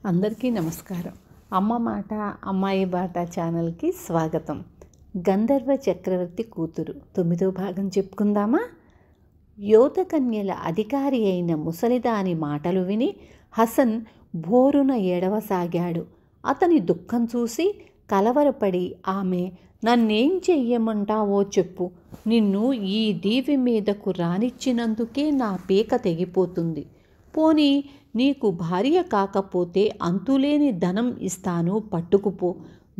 అందరికీ నమస్కారం. అమ్మ మాట అమ్మాయి బాట ఛానల్కి స్వాగతం. గంధర్వ చక్రవర్తి కూతురు 9వ భాగం చెప్పుకుందామా? యోధకన్యల అధికారి అయిన ముసలిదాని మాటలు విని హసన్ బోరున ఏడవసాగాడు. అతని దుఃఖం చూసి కలవరపడి ఆమె, నన్నేం చెయ్యమంటావో చెప్పు, నిన్ను ఈ దీవి మీదకు రానిచ్చినందుకే నా పీక తెగిపోతుంది. పోనీ నీకు భార్య కాకపోతే అంతులేని ధనం ఇస్తాను, పట్టుకుపో.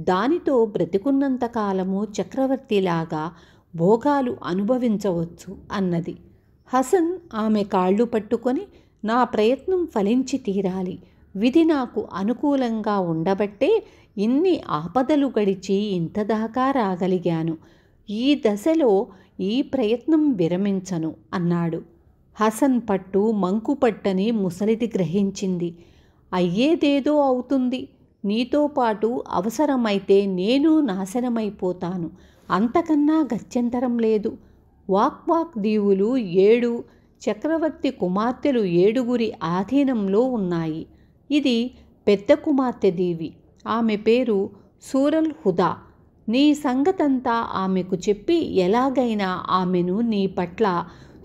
దానితో బ్రతికున్నంతకాలము చక్రవర్తిలాగా భోగాలు అనుభవించవచ్చు అన్నది. హసన్ ఆమె కాళ్ళు పట్టుకొని, నా ప్రయత్నం ఫలించి తీరాలి. విధి నాకు అనుకూలంగా ఉండబట్టే ఇన్ని ఆపదలు గడిచి ఇంతదాకా రాగలిగాను. ఈ దశలో ఈ ప్రయత్నం విరమించను అన్నాడు. హసన్ పట్టు మంకు పట్టని ముసలిది గ్రహించింది. అయ్యేదేదో అవుతుంది. నీతో పాటు అవసరమైతే నేను నాశనమైపోతాను. అంతకన్నా గత్యంతరం లేదు. వాక్ దీవులు 7, చక్రవర్తి కుమార్తెలు 7 ఆధీనంలో ఉన్నాయి. ఇది పెద్ద కుమార్తె దీవి. ఆమె పేరు సూరల్ హుదా. నీ సంగతంతా ఆమెకు చెప్పి ఎలాగైనా ఆమెను నీ పట్ల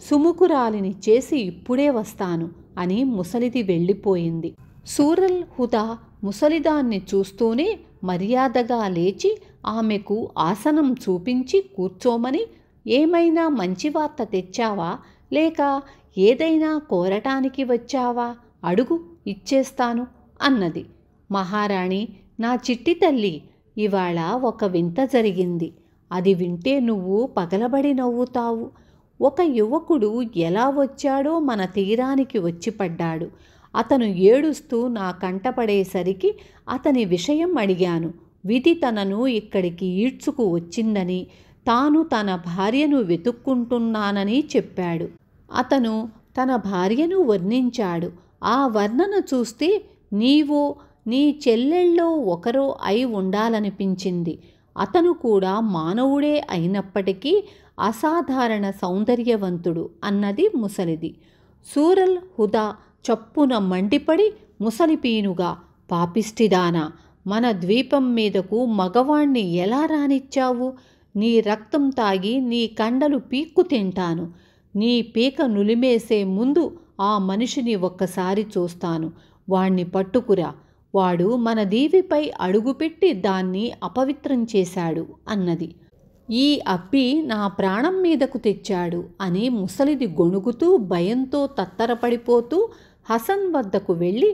సుముఖురాలిని చేసి ఇప్పుడే వస్తాను అని ముసలిది వెళ్ళిపోయింది. సూరల్ హుదా ముసలిదాన్ని చూస్తూనే మర్యాదగా లేచి ఆమెకు ఆసనం చూపించి కూర్చోమని, ఏమైనా మంచి వార్త తెచ్చావా, లేక ఏదైనా కోరటానికి వచ్చావా, అడుగు, ఇచ్చేస్తాను అన్నది. మహారాణి, నా చిట్టి తల్లి, ఇవాళ ఒక వింత జరిగింది. అది వింటే నువ్వు పగలబడి నవ్వుతావు. ఒక యువకుడు ఎలా వచ్చాడో మన తీరానికి వచ్చి పడ్డాడు. అతను ఏడుస్తూ నా కంటపడేసరికి అతని విషయం అడిగాను. విధి తనను ఇక్కడికి ఈడ్చుకు వచ్చిందని, తాను తన భార్యను వెతుక్కుంటున్నానని చెప్పాడు. అతను తన భార్యను వర్ణించాడు. ఆ వర్ణన చూస్తే నీవో నీ చెల్లెళ్ళో ఒకరో అయి ఉండాలనిపించింది. అతను కూడా మానవుడే అయినప్పటికీ అసాధారణ సౌందర్యవంతుడు అన్నది ముసలిది. సూరల్ హుదా చప్పున మండిపడి ముసలిపీనుగా, పాపిష్టిదానా, మన ద్వీపం మీదకు మగవాణ్ణి ఎలా రానిచ్చావు? నీ రక్తం తాగి నీ కండలు పీక్కు తింటాను. నీ పీక నులిమేసే ముందు ఆ మనిషిని ఒక్కసారి చూస్తాను. వాణ్ణి పట్టుకురా. వాడు మన దీవిపై అడుగుపెట్టి దాన్ని అపవిత్రం చేశాడు అన్నది. ఈ అబ్బి నా ప్రాణం మీదకు తెచ్చాడు అని ముసలిది గొణుగుతూ భయంతో తత్తరపడిపోతూ హసన్ వద్దకు వెళ్ళి,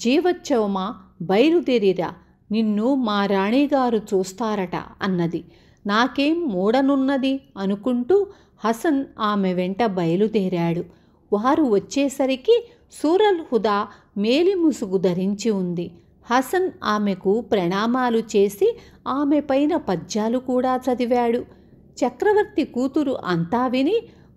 జీవోత్సవమా, బయలుదేరిరా, నిన్ను మా రాణిగారు చూస్తారట అన్నది. నాకేం మూడనున్నది అనుకుంటూ హసన్ ఆమె వెంట బయలుదేరాడు. వారు వచ్చేసరికి సూరల్ హుదా మేలిముసుగు ధరించి ఉంది. హసన్ ఆమెకు ప్రణామాలు చేసి ఆమె పైన పద్యాలు కూడా చదివాడు. చక్రవర్తి కూతురు అంతా విని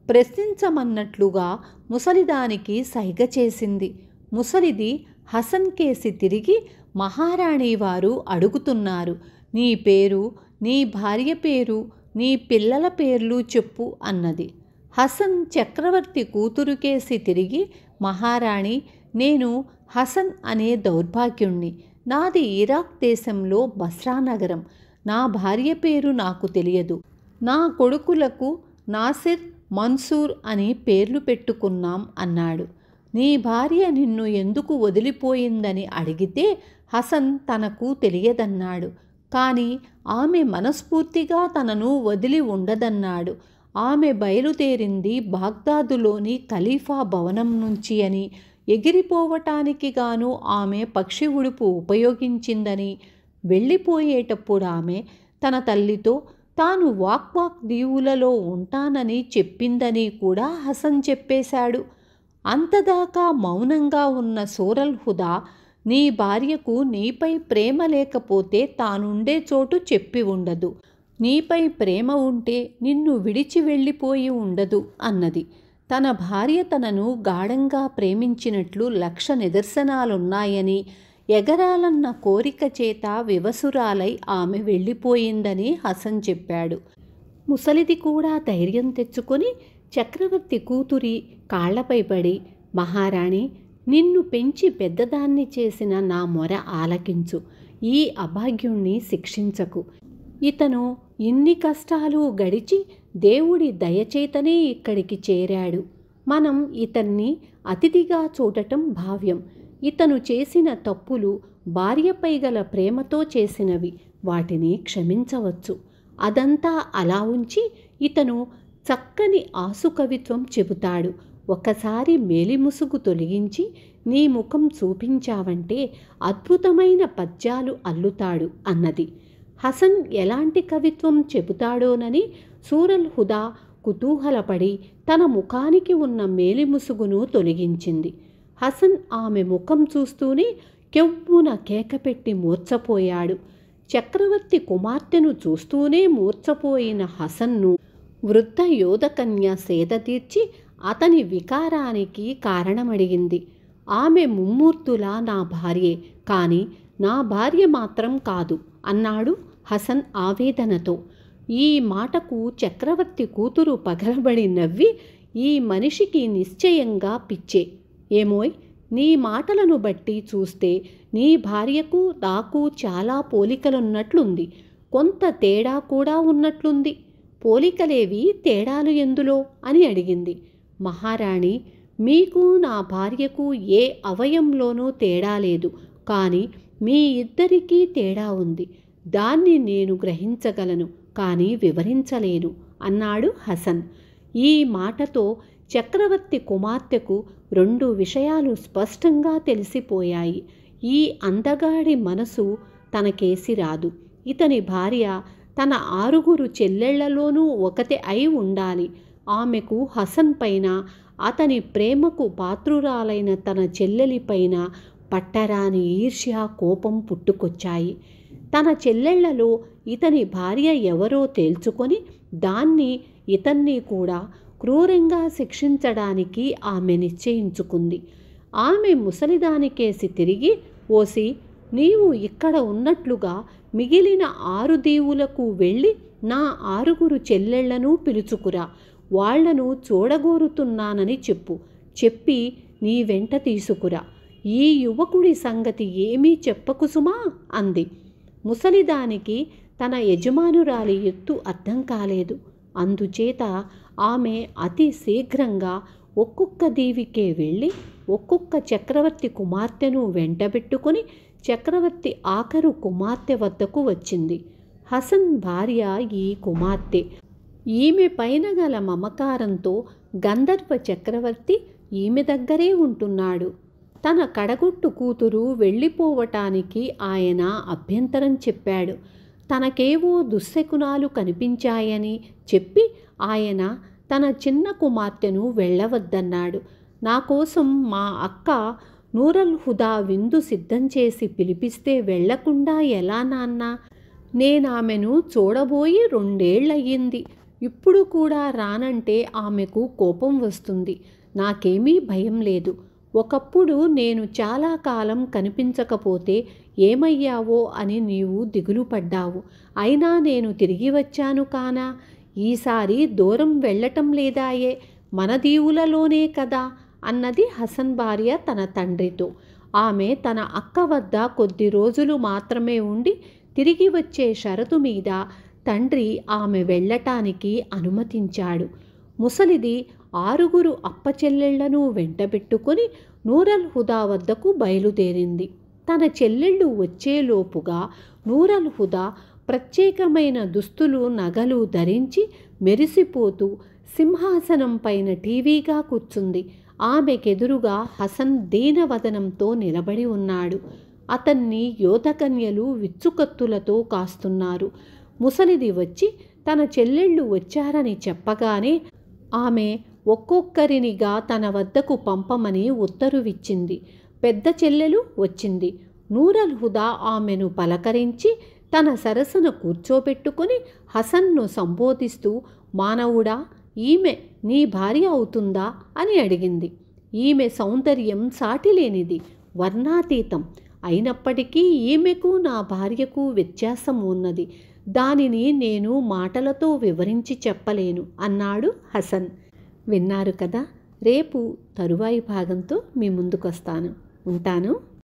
ప్రశ్నించమన్నట్లుగా ముసలిదానికి సైగ చేసింది. ముసలిది హసన్ కేసి తిరిగి, మహారాణి వారు అడుగుతున్నారు, నీ పేరు, నీ భార్య పేరు, నీ పిల్లల పేర్లు చెప్పు అన్నది. హసన్ చక్రవర్తి కూతురు కేసి తిరిగి, మహారాణి, నేను హసన్ అనే దౌర్భాగ్యుణ్ణి. నాది ఇరాక్ దేశంలో బస్రా నగరం. నా భార్య పేరు నాకు తెలియదు. నా కొడుకులకు నాసిర్, మన్సూర్ అని పేర్లు పెట్టుకున్నాం అన్నాడు. నీ భార్య నిన్ను ఎందుకు వదిలిపోయిందని అడిగితే హసన్ తనకు తెలియదన్నాడు. కానీ ఆమె మనస్ఫూర్తిగా తనను వదిలి ఉండదన్నాడు. ఆమె బయలుదేరింది బాగ్దాదులోని ఖలీఫా భవనం నుంచి అని, ఎగిరిపోవటానికి గాను ఆమె పక్షి ఉడుపు ఉపయోగించిందని, వెళ్ళిపోయేటప్పుడు ఆమె తన తల్లితో తాను వాక్ దీవులలో ఉంటానని చెప్పిందని కూడా హసన్ చెప్పేశాడు. అంతదాకా మౌనంగా ఉన్న సూరల్ హుదా, నీ భార్యకు నీపై ప్రేమ లేకపోతే తానుండే చోటు చెప్పి ఉండదు. నీపై ప్రేమ ఉంటే నిన్ను విడిచి వెళ్ళిపోయి ఉండదు అన్నది. తన భార్య తనను గాఢంగా ప్రేమించినట్లు 1,00,000 నిదర్శనాలున్నాయని, ఎగరాలన్న కోరిక చేత వివసురాలై ఆమె వెళ్ళిపోయిందని హసన్ చెప్పాడు. ముసలిది కూడా ధైర్యం తెచ్చుకొని చక్రవర్తి కూతురి కాళ్లపై పడి, మహారాణి, నిన్ను పెంచి పెద్దదాన్ని చేసిన నా మొర ఆలకించు. ఈ అభాగ్యుణ్ణి శిక్షించకు. ఇతను ఇన్ని కష్టాలు గడిచి దేవుడి దయచేతనే ఇక్కడికి చేరాడు. మనం ఇతన్ని అతిథిగా చూడటం భావ్యం. ఇతను చేసిన తప్పులు భార్యపై గల ప్రేమతో చేసినవి, వాటిని క్షమించవచ్చు. అదంతా అలా ఉంచి ఇతను చక్కని ఆసుకవిత్వం చెబుతాడు. ఒకసారి మేలిముసుగు తొలగించి నీ ముఖం చూపించావంటే అద్భుతమైన పద్యాలు అల్లుతాడు అన్నది. హసన్ ఎలాంటి కవిత్వం చెబుతాడోనని సూరల్ హుదా కుతూహలపడి తన ముఖానికి ఉన్న మేలిముసుగును తొలగించింది. హసన్ ఆమె ముఖం చూస్తూనే కెవ్వున కేకపెట్టి మూర్ఛపోయాడు. చక్రవర్తి కుమార్తెను చూస్తూనే మూర్ఛపోయిన హసన్ను వృద్ధ యోధకన్య సేద తీర్చి అతని వికారానికి కారణమడిగింది. ఆమె ముమ్మూర్తులా నా భార్యే, కానీ నా భార్య మాత్రం కాదు అన్నాడు హసన్ ఆవేదనతో. ఈ మాటకు చక్రవర్తి కూతురు పగలబడి నవ్వి, ఈ మనిషికి నిశ్చయంగా పిచ్చే. ఏమోయ్, నీ మాటలను బట్టి చూస్తే నీ భార్యకు నాకు చాలా పోలికలున్నట్లుంది. కొంత తేడా కూడా ఉన్నట్లుంది. పోలికలేవి, తేడాలు ఎందులో అని అడిగింది. మహారాణి, మీకు నా భార్యకు ఏ అవయంలోనూ తేడా లేదు, కానీ మీ ఇద్దరికీ తేడా ఉంది. దాన్ని నేను గ్రహించగలను, కానీ వివరించలేను అన్నాడు హసన్. ఈ మాటతో చక్రవర్తి కుమార్తెకు 2 విషయాలు స్పష్టంగా తెలిసిపోయాయి. ఈ అందగాడి మనసు తనకేసి రాదు. ఇతని భార్య తన 6 చెల్లెళ్లలోనూ ఒకటి అయి ఉండాలి. ఆమెకు హసన్ పైన, అతని ప్రేమకు పాత్రురాలైన తన చెల్లెలిపైన పట్టరాని ఈర్ష్య, కోపం పుట్టుకొచ్చాయి. తన చెల్లెళ్లలో ఇతని భార్య ఎవరో తేల్చుకొని దాన్ని, ఇతన్ని కూడా క్రూరంగా శిక్షించడానికి ఆమె నిశ్చయించుకుంది. ఆమె ముసలిదానికేసి తిరిగి, ఓసి, నీవు ఇక్కడ ఉన్నట్లుగా మిగిలిన 6 దీవులకు వెళ్ళి నా 6 చెల్లెళ్లను పిలుచుకురా. వాళ్లను చూడగోరుతున్నానని చెప్పి నీ వెంట తీసుకురా. ఈ యువకుడి సంగతి ఏమీ చెప్పకు సుమా అంది. ముసలిదానికి తన యజమానురాలి ఎత్తు అర్థం కాలేదు. అందుచేత ఆమె అతి శీఘ్రంగా ఒక్కొక్క దీవికే వెళ్ళి ఒక్కొక్క చక్రవర్తి కుమార్తెను వెంటబెట్టుకుని చక్రవర్తి ఆఖరు కుమార్తె వద్దకు వచ్చింది. హసన్ భార్య ఈ కుమార్తె. ఈమె పైన గల మమకారంతో గంధర్వ చక్రవర్తి ఈమె దగ్గరే ఉంటున్నాడు. తన కడగొట్టు కూతురు వెళ్ళిపోవటానికి ఆయన అభ్యంతరం చెప్పాడు. తనకేవో దుశ్శకునాలు కనిపించాయని చెప్పి ఆయన తన చిన్న కుమార్తెను వెళ్ళవద్దన్నాడు. నా కోసం మా అక్క నూరల్ హుదా విందు సిద్ధం చేసి పిలిపిస్తే వెళ్లకుండా ఎలా నాన్నా? నేనామెను చూడబోయి 2 ఏళ్లయ్యింది. ఇప్పుడు కూడా రానంటే ఆమెకు కోపం వస్తుంది. నాకేమీ భయం లేదు. ఒకప్పుడు నేను చాలా కాలం కనిపించకపోతే ఏమయ్యావో అని నీవు దిగులు పడ్డావు. అయినా నేను తిరిగి వచ్చాను కానా? ఈసారి దూరం వెళ్ళటం లేదాయే, మన దీవులలోనే కదా అన్నది హసన్ భార్య తన తండ్రితో. ఆమె తన అక్క వద్ద కొద్ది రోజులు మాత్రమే ఉండి తిరిగి వచ్చే షరతు మీద తండ్రి ఆమె వెళ్ళటానికి అనుమతించాడు. ముసలిది 6 అప్పచెల్లెళ్లను వెంటబెట్టుకుని నూరల్ హుదా వద్దకు బయలుదేరింది. తన చెల్లెళ్ళు వచ్చేలోపుగా నూరల్ హుదా ప్రత్యేకమైన దుస్తులు, నగలు ధరించి మెరిసిపోతూ సింహాసనం పైన టీవీగా కూర్చుంది. ఆమెకెదురుగా హసన్ దీనవదనంతో నిలబడి ఉన్నాడు. అతన్ని యోధకన్యలు విచ్చుకత్తులతో కాస్తున్నారు. ముసలిది వచ్చి తన చెల్లెళ్ళు వచ్చారని చెప్పగానే ఆమె ఒక్కొక్కరినిగా తన వద్దకు పంపమని ఉత్తరువిచ్చింది. పెద్ద చెల్లెలు వచ్చింది. నూరల్ హుదా ఆమెను పలకరించి తన సరసన కూర్చోబెట్టుకుని హసన్ను సంబోధిస్తూ, మానవుడా, ఈమె నీ భార్య అవుతుందా అని అడిగింది. ఈమె సౌందర్యం సాటిలేనిది, వర్ణాతీతం. అయినప్పటికీ ఈమెకు నా భార్యకు వ్యత్యాసం ఉన్నది. దానిని నేను మాటలతో వివరించి చెప్పలేను అన్నాడు హసన్. విన్నారు కదా. రేపు తరువాయి భాగంతో మీ ముందుకొస్తాను. ఉంటాను.